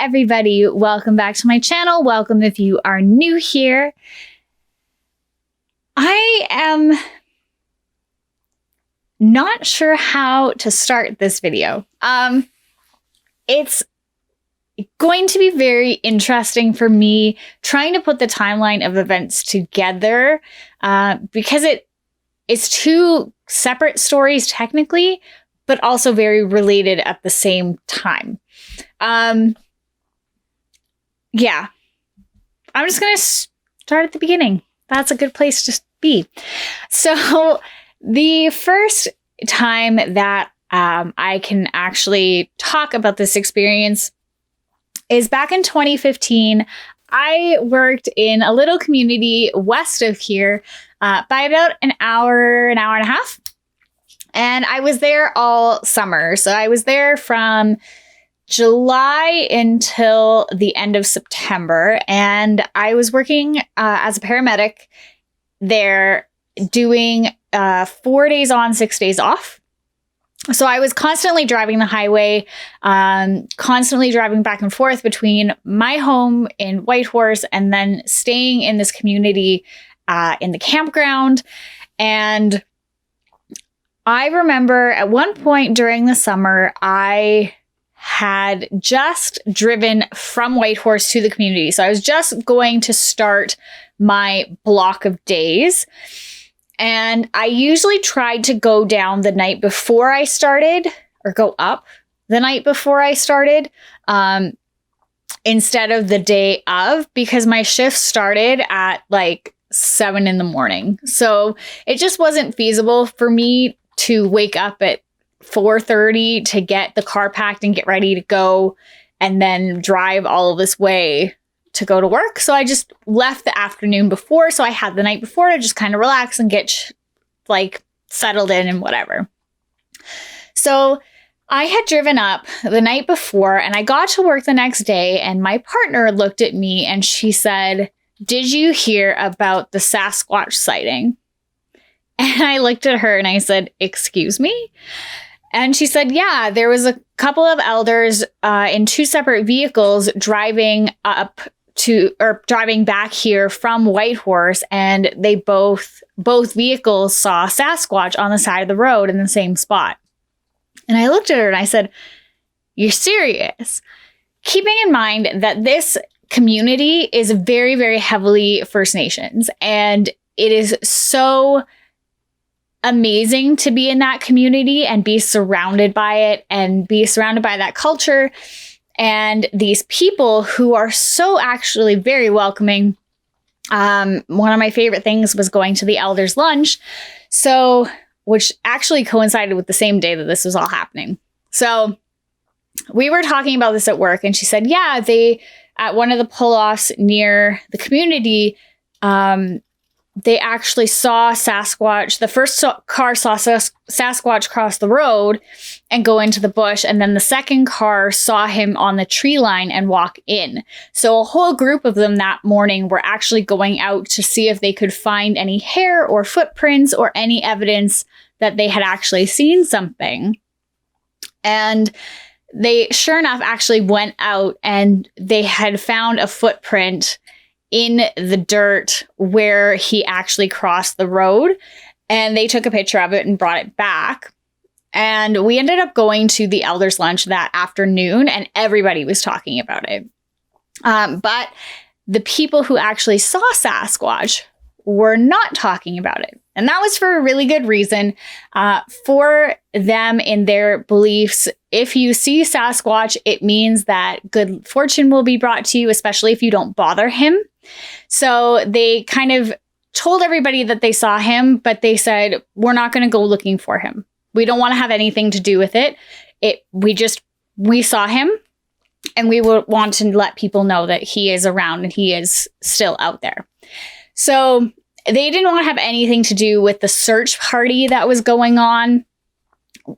everybody. Welcome back to my channel. Welcome if you are new here. I am not sure how to start this video. It's going to be very interesting for me trying to put the timeline of events together because it's two separate stories technically, but also very related at the same time. Yeah, I'm just going to start at the beginning. That's a good place to be. So the first time that I can actually talk about this experience is back in 2015. I worked in a little community west of here by about an hour and a half. And I was there all summer. So I was there from July until the end of September. And I was working as a paramedic there, doing 4 days on, 6 days off. So I was constantly driving the highway, constantly driving back and forth between my home in Whitehorse and then staying in this community in the campground. And I remember at one point during the summer, I had just driven from Whitehorse to the community. So I was just going to start my block of days. And I usually tried to go down the night before I started, or go up the night before I started, instead of the day of, because my shift started at like 7 in the morning. So it just wasn't feasible for me to wake up at 4:30 to get the car packed and get ready to go and then drive all of this way to go to work. So I just left the afternoon before. So I had the night before to just kind of relax and get settled in and whatever. So I had driven up the night before and I got to work the next day and my partner looked at me and she said, "Did you hear about the Sasquatch sighting?" And I looked at her and I said, "Excuse me?" And she said, "Yeah, there was a couple of elders in two separate vehicles driving driving back here from Whitehorse, and they both vehicles saw Sasquatch on the side of the road in the same spot." And I looked at her and I said, "You're serious?" Keeping in mind that this community is very, very heavily First Nations, and it is so amazing to be in that community and be surrounded by it and be surrounded by that culture and these people who are so actually very welcoming. One of my favorite things was going to the elders lunch, which actually coincided with the same day that this was all happening. So we were talking about this at work and she said, yeah, they at one of the pull-offs near the community, they actually saw Sasquatch. The first car saw Sasquatch cross the road and go into the bush. And then the second car saw him on the tree line and walk in. So a whole group of them that morning were actually going out to see if they could find any hair or footprints or any evidence that they had actually seen something. And they, sure enough, actually went out and they had found a footprint in the dirt where he actually crossed the road, and they took a picture of it and brought it back. And we ended up going to the elders lunch that afternoon and everybody was talking about it. But the people who actually saw Sasquatch were not talking about it. And that was for a really good reason. For them, in their beliefs, if you see Sasquatch, it means that good fortune will be brought to you, especially if you don't bother him. So they kind of told everybody that they saw him, but they said, we're not going to go looking for him. We don't want to have anything to do with it. We saw him and we would want to let people know that he is around and he is still out there. So they didn't want to have anything to do with the search party that was going on,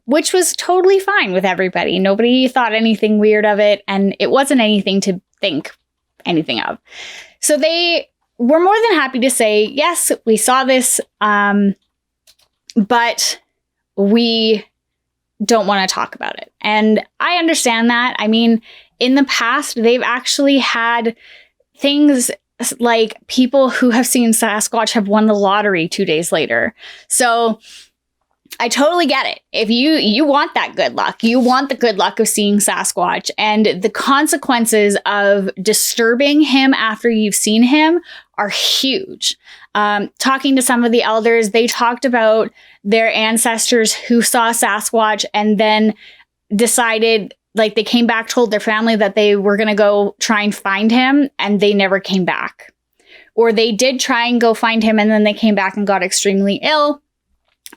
which was totally fine with everybody. Nobody thought anything weird of it, and it wasn't anything to think anything of. So they were more than happy to say, yes, we saw this, but we don't want to talk about it. And I understand that. I mean, in the past, they've actually had things like people who have seen Sasquatch have won the lottery 2 days later. So I totally get it. If you want that good luck, you want the good luck of seeing Sasquatch, and the consequences of disturbing him after you've seen him are huge. Talking to some of the elders, they talked about their ancestors who saw Sasquatch and then decided, like, they came back, told their family that they were going to go try and find him, and they never came back. Or they did try and go find him, and then they came back and got extremely ill,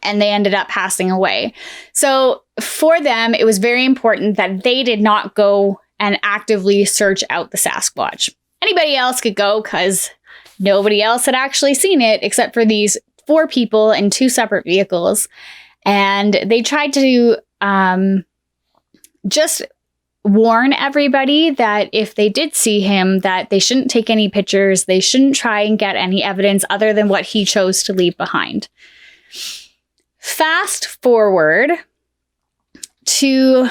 and they ended up passing away. So for them, it was very important that they did not go and actively search out the Sasquatch. Anybody else could go because nobody else had actually seen it except for these 4 people in 2 separate vehicles. And they tried to just warn everybody that if they did see him, that they shouldn't take any pictures. They shouldn't try and get any evidence other than what he chose to leave behind. Fast forward to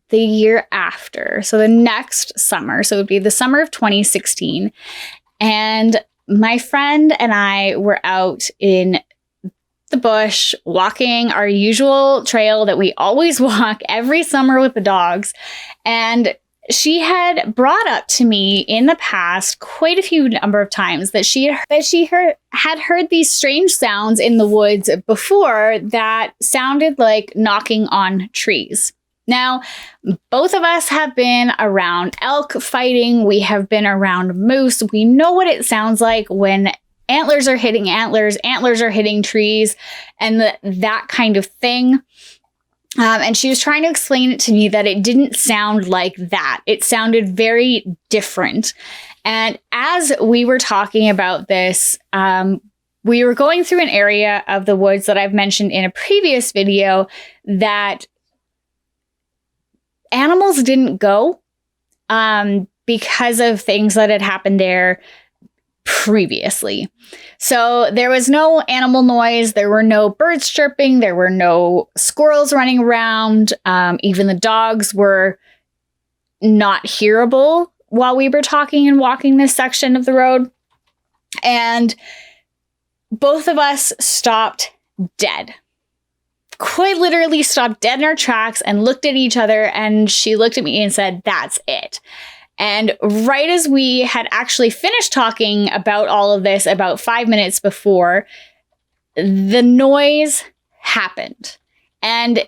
the year after, so the next summer, so it would be the summer of 2016, and my friend and I were out in the bush walking our usual trail that we always walk every summer with the dogs, and she had brought up to me in the past quite a few number of times that she had heard these strange sounds in the woods before that sounded like knocking on trees. Now, both of us have been around elk fighting. We have been around moose. We know what it sounds like when antlers are hitting antlers are hitting trees, and that kind of thing. And she was trying to explain it to me that it didn't sound like that. It sounded very different. And as we were talking about this, we were going through an area of the woods that I've mentioned in a previous video that animals didn't go because of things that had happened there previously. So there was no animal noise, there were no birds chirping, there were no squirrels running around, even the dogs were not hearable while we were talking and walking this section of the road. And both of us stopped dead. Quite literally stopped dead in our tracks and looked at each other, and she looked at me and said, "That's it." And right as we had actually finished talking about all of this about 5 minutes before, the noise happened. And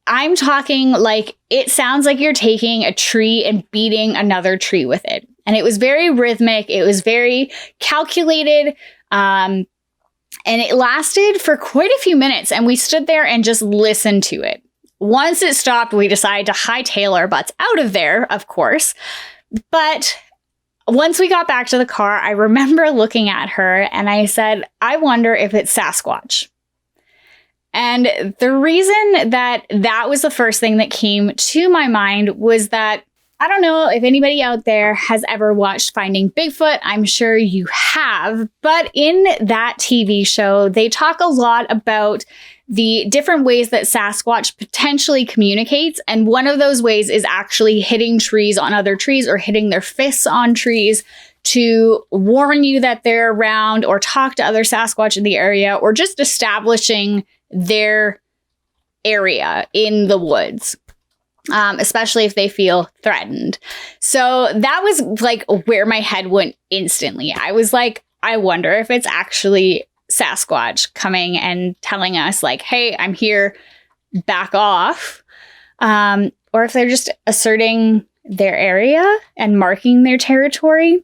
I'm talking like it sounds like you're taking a tree and beating another tree with it. And it was very rhythmic. It was very calculated. And it lasted for quite a few minutes. And we stood there and just listened to it. Once it stopped, we decided to hightail our butts out of there, of course. But once we got back to the car, I remember looking at her and I said, "I wonder if it's Sasquatch." And the reason that was the first thing that came to my mind was that I don't know if anybody out there has ever watched Finding Bigfoot. I'm sure you have. But in that TV show, they talk a lot about the different ways that Sasquatch potentially communicates. And one of those ways is actually hitting trees on other trees or hitting their fists on trees to warn you that they're around, or talk to other Sasquatch in the area, or just establishing their area in the woods. Especially if they feel threatened. So that was like where my head went instantly. I was like, I wonder if it's actually Sasquatch coming and telling us like, "Hey, I'm here, back off." Or if they're just asserting their area and marking their territory.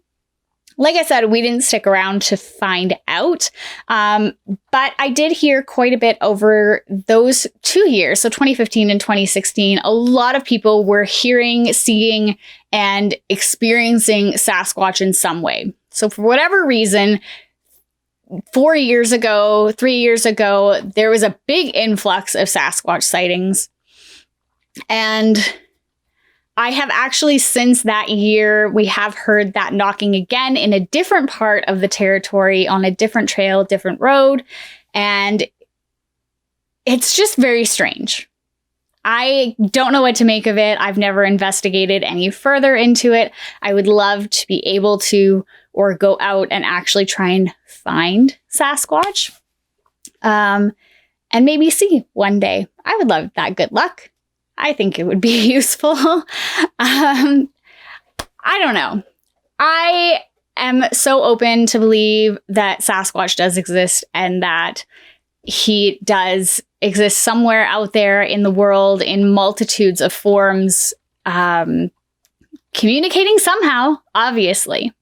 Like I said, we didn't stick around to find out, but I did hear quite a bit over those 2 years, so 2015 and 2016, a lot of people were hearing, seeing, and experiencing Sasquatch in some way. So for whatever reason, 4 years ago, 3 years ago, there was a big influx of Sasquatch sightings. And I have actually, since that year, we have heard that knocking again in a different part of the territory, on a different trail, different road. And it's just very strange. I don't know what to make of it. I've never investigated any further into it. I would love to be able to, or go out and actually try and find Sasquatch. And maybe see one day. I would love that. Good luck. I think it would be useful. I don't know. I am so open to believe that Sasquatch does exist and that he does exist somewhere out there in the world in multitudes of forms, communicating somehow, obviously.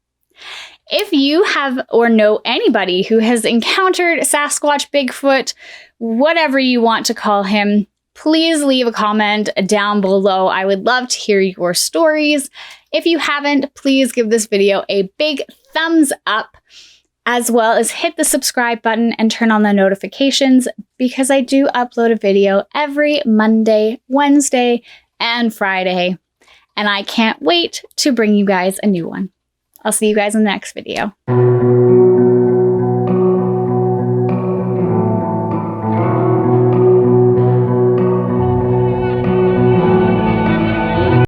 If you have or know anybody who has encountered Sasquatch, Bigfoot, whatever you want to call him, please leave a comment down below. I would love to hear your stories. If you haven't, please give this video a big thumbs up, as well as hit the subscribe button and turn on the notifications, because I do upload a video every Monday, Wednesday, and Friday, and I can't wait to bring you guys a new one. I'll see you guys in the next video.